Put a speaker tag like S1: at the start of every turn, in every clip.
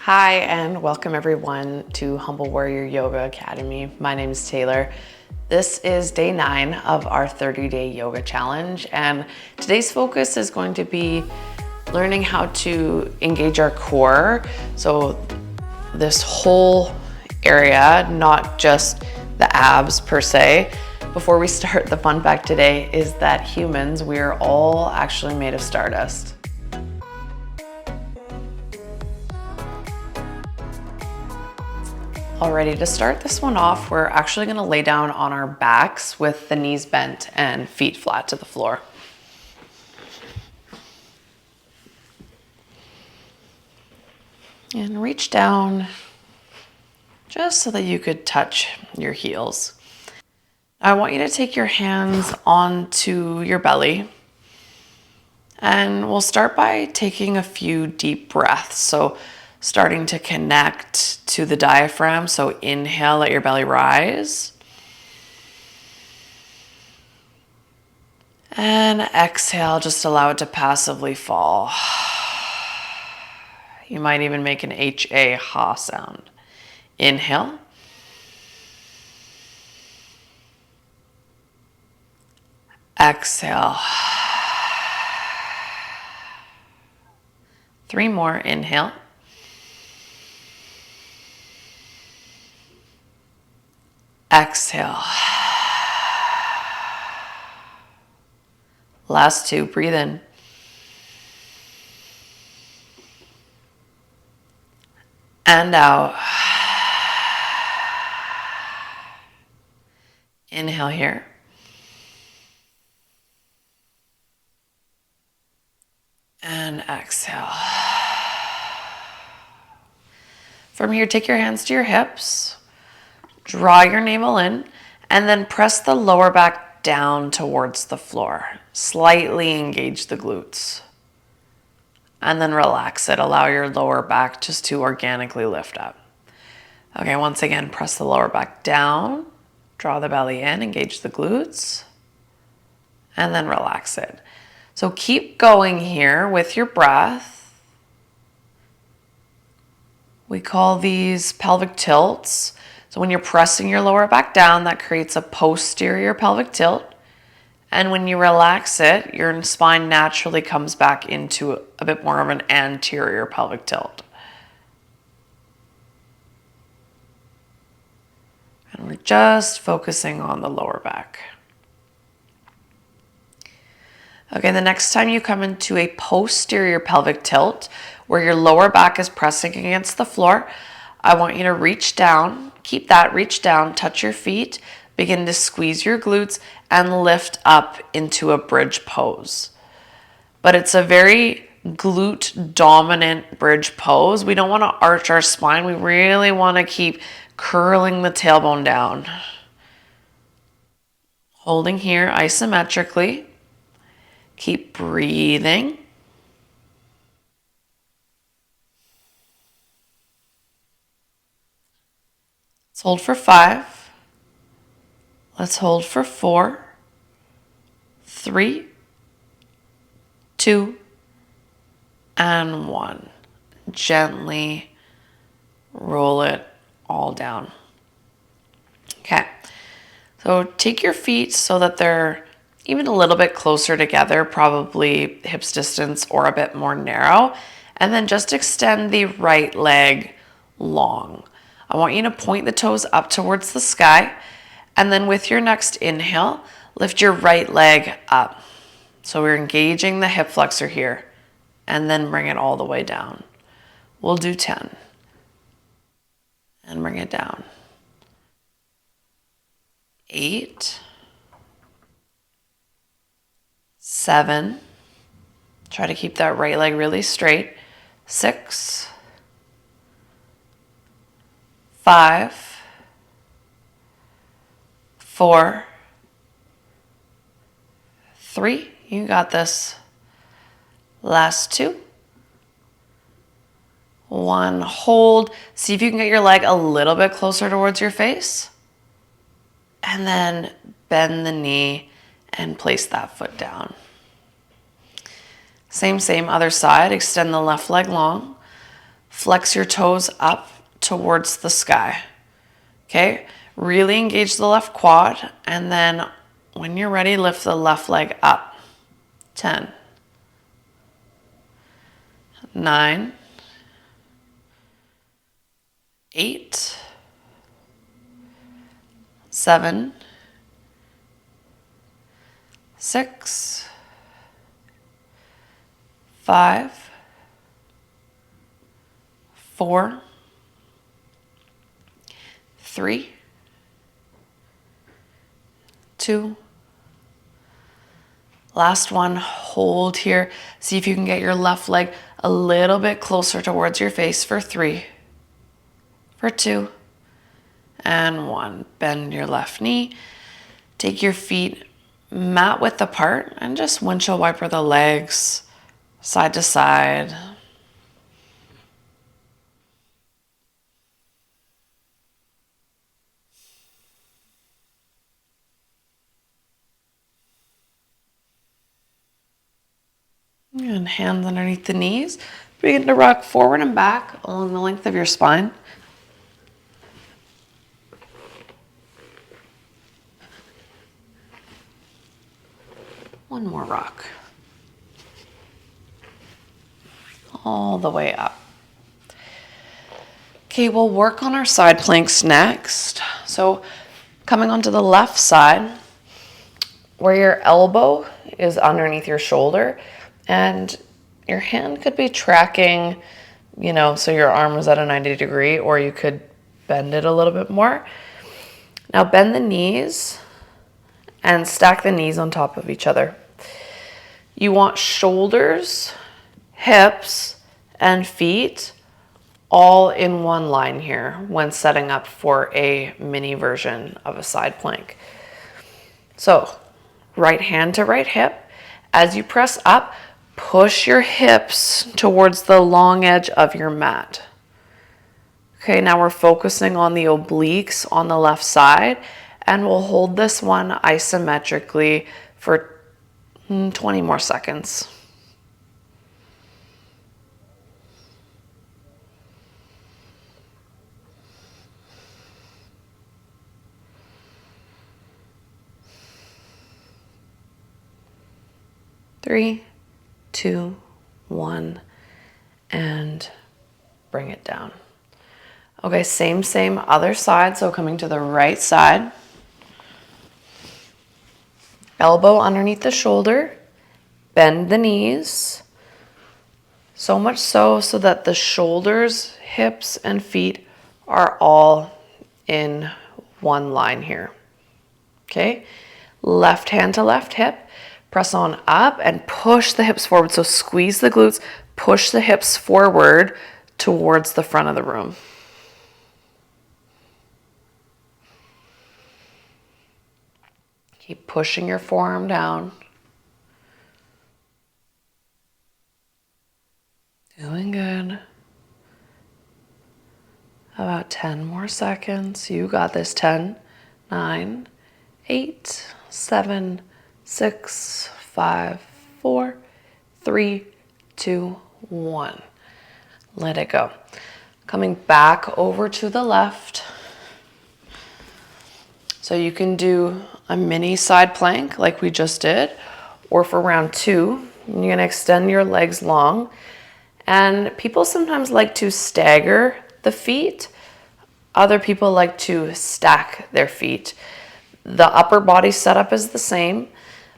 S1: Hi, and welcome everyone to Humble Warrior Yoga Academy. My name is Taylor. This is day 9 of our 30-day yoga challenge, and today's focus is going to be learning how to engage our core. So this whole area, not just the abs per se. Before we start, the fun fact today is that humans, we're all actually made of stardust. Alrighty, to start this one off, we're actually going to lay down on our backs with the knees bent and feet flat to the floor. And reach down just so that you could touch your heels. I want you to take your hands onto your belly, and we'll start by taking a few deep breaths. So starting to connect to the diaphragm. So inhale, let your belly rise. And exhale, just allow it to passively fall. You might even make an H-A, ha sound. Inhale. Exhale. 3 more, inhale. Exhale. Last 2, breathe in. And out. Inhale here. And exhale. From here, take your hands to your hips. Draw your navel in, and then press the lower back down towards the floor. Slightly engage the glutes. And then relax it. Allow your lower back just to organically lift up. Okay, once again, press the lower back down. Draw the belly in, engage the glutes. And then relax it. So keep going here with your breath. We call these pelvic tilts. So when you're pressing your lower back down, that creates a posterior pelvic tilt. And when you relax it, your spine naturally comes back into a bit more of an anterior pelvic tilt. And we're just focusing on the lower back. Okay, the next time you come into a posterior pelvic tilt, where your lower back is pressing against the floor, I want you to reach down, keep that, reach down, touch your feet, begin to squeeze your glutes and lift up into a bridge pose. But it's a very glute dominant bridge pose. We don't want to arch our spine. We really want to keep curling the tailbone down. Holding here isometrically. Keep breathing. Let's hold for 5. Let's hold for 4, 3, 2, and 1. Gently roll it all down. Okay, so take your feet so that they're even a little bit closer together, probably hips distance or a bit more narrow, and then just extend the right leg long. I want you to point the toes up towards the sky, and then with your next inhale, lift your right leg up. So we're engaging the hip flexor here, and then bring it all the way down. We'll do 10. And bring it down. 8, 7. Try to keep that right leg really straight. 6, 5, 4, 3. You got this. Last 2. 1. Hold. See if you can get your leg a little bit closer towards your face. And then bend the knee and place that foot down. Same, other side. Extend the left leg long. flex your toes up towards the sky. Okay, really engage the left quad, and then when you're ready, lift the left leg up. 10, 9, 8, 7, 6, 5, 4, 3, 2, last one. Hold here. See if you can get your left leg a little bit closer towards your face for 3, for 2, and 1. Bend your left knee. Take your feet mat width apart and just windshield wiper the legs side to side. And hands underneath the knees. Begin to rock forward and back along the length of your spine. One more rock. All the way up. Okay, we'll work on our side planks next. So coming onto the left side, where your elbow is underneath your shoulder, and your hand could be tracking, so your arm is at a 90 degree, or you could bend it a little bit more. Now bend the knees and stack the knees on top of each other. You want shoulders, hips, and feet all in one line here when setting up for a mini version of a side plank. So right hand to right hip. As you press up, push your hips towards the long edge of your mat. Okay, now we're focusing on the obliques on the left side, and we'll hold this one isometrically for 20 more seconds. Three, 2, 1, and bring it down. Okay, same other side. So coming to the right side. Elbow underneath the shoulder. Bend the knees. So much so that the shoulders, hips, and feet are all in one line here. Okay, left hand to left hip. Press on up and push the hips forward. So squeeze the glutes, push the hips forward towards the front of the room. Keep pushing your forearm down. Doing good. About 10 more seconds. You got this. 10, 9, 8, 7, 6, 5, 4, 3, 2, 1. Let it go. Coming back over to the left. So you can do a mini side plank like we just did, or for round 2, you're going to extend your legs long. And people sometimes like to stagger the feet. Other people like to stack their feet. The upper body setup is the same,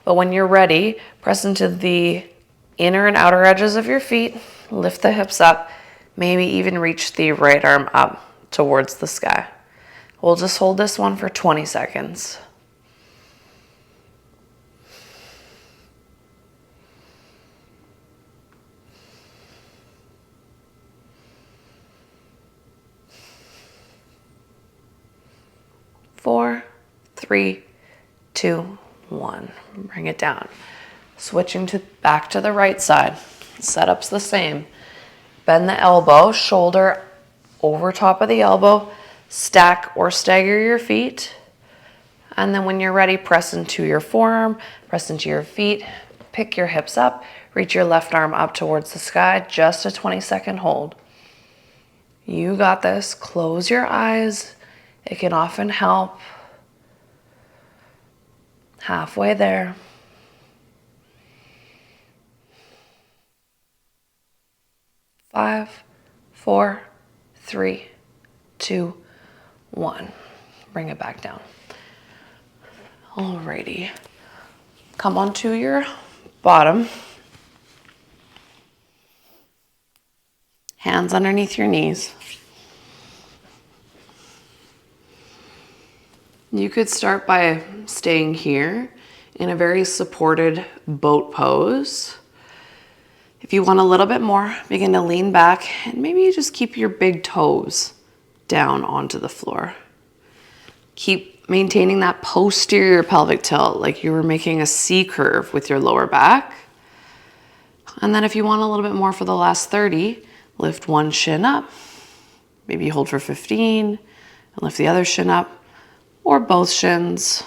S1: but when you're ready, press into the inner and outer edges of your feet, lift the hips up, maybe even reach the right arm up towards the sky. We'll just hold this one for 20 seconds. Four, 3, 2, 1. Bring it down. Switching back to the right side. Setup's the same. Bend the elbow, shoulder over top of the elbow. Stack or stagger your feet. And then when you're ready, press into your forearm, press into your feet, pick your hips up, reach your left arm up towards the sky. Just a 20-second hold. You got this. Close your eyes. It can often help. Halfway there. 5, 4, 3, 2, 1. Bring it back down. Alrighty. Come onto your bottom. Hands underneath your knees. You could start by staying here in a very supported boat pose. If you want a little bit more, begin to lean back and maybe you just keep your big toes down onto the floor. Keep maintaining that posterior pelvic tilt like you were making a C curve with your lower back. And then if you want a little bit more for the last 30, lift one shin up. Maybe you hold for 15 and lift the other shin up, or both shins.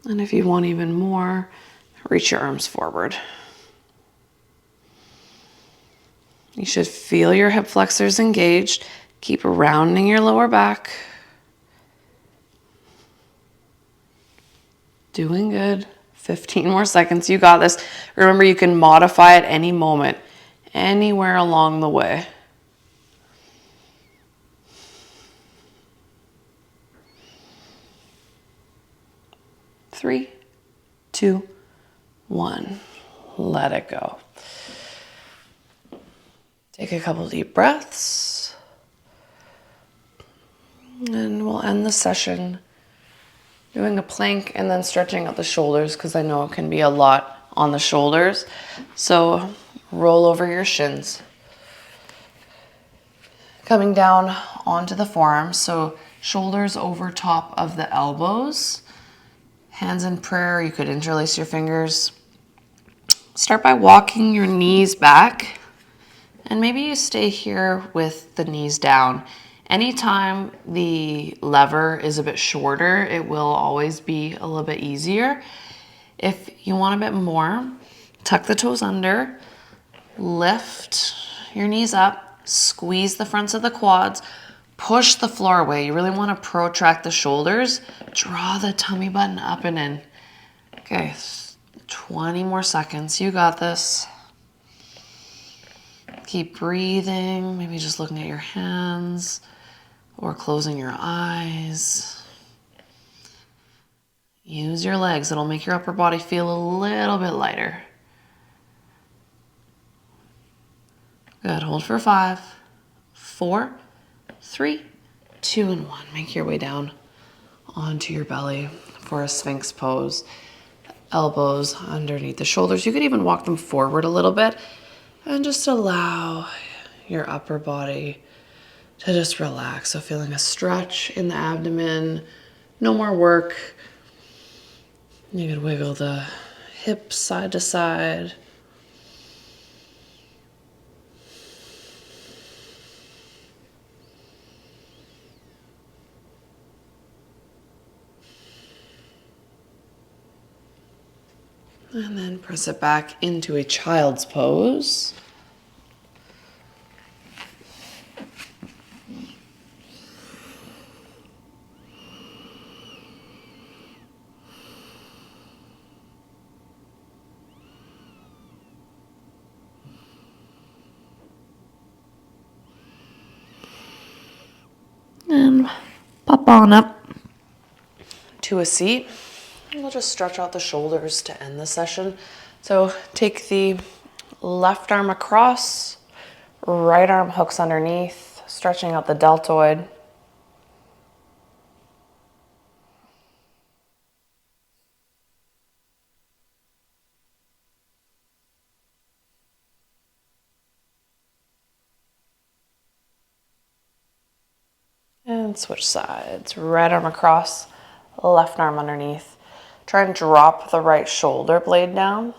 S1: And if you want even more, reach your arms forward. You should feel your hip flexors engaged. Keep rounding your lower back. Doing good. 15 more seconds. You got this. Remember, you can modify at any moment, anywhere along the way. Three, 2, 1. Let it go. Take a couple deep breaths. And we'll end the session doing a plank and then stretching out the shoulders because I know it can be a lot on the shoulders. So roll over your shins. Coming down onto the forearms. So shoulders over top of the elbows. Hands in prayer. You could interlace your fingers. Start by walking your knees back. And maybe you stay here with the knees down. Anytime the lever is a bit shorter, it will always be a little bit easier. If you want a bit more, tuck the toes under, lift your knees up, squeeze the fronts of the quads, push the floor away. You really want to protract the shoulders, draw the tummy button up and in. Okay, 20 more seconds. You got this. Keep breathing, maybe just looking at your hands or closing your eyes. Use your legs, it'll make your upper body feel a little bit lighter. Good, hold for 5, 4, 3, 2, and 1. Make your way down onto your belly for a Sphinx pose. Elbows underneath the shoulders. You could even walk them forward a little bit and just allow your upper body to just relax. So feeling a stretch in the abdomen, no more work. You could wiggle the hips side to side. And then press it back into a child's pose. And pop on up to a seat. And we'll just stretch out the shoulders to end the session. So take the left arm across, right arm hooks underneath, stretching out the deltoid. And switch sides. Right arm across, left arm underneath. Try and drop the right shoulder blade down.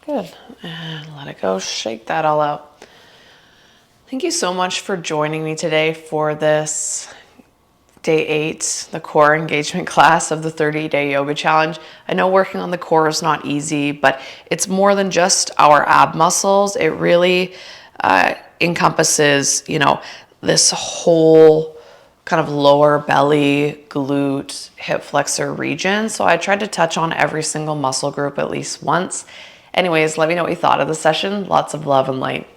S1: Good. And let it go. Shake that all out. Thank you so much for joining me today for this day 8, the core engagement class of the 30-day yoga challenge. I know working on the core is not easy, but it's more than just our ab muscles. It really encompasses, this whole kind of lower belly, glute, hip flexor region. So I tried to touch on every single muscle group at least once. Anyways, let me know what you thought of the session. Lots of love and light.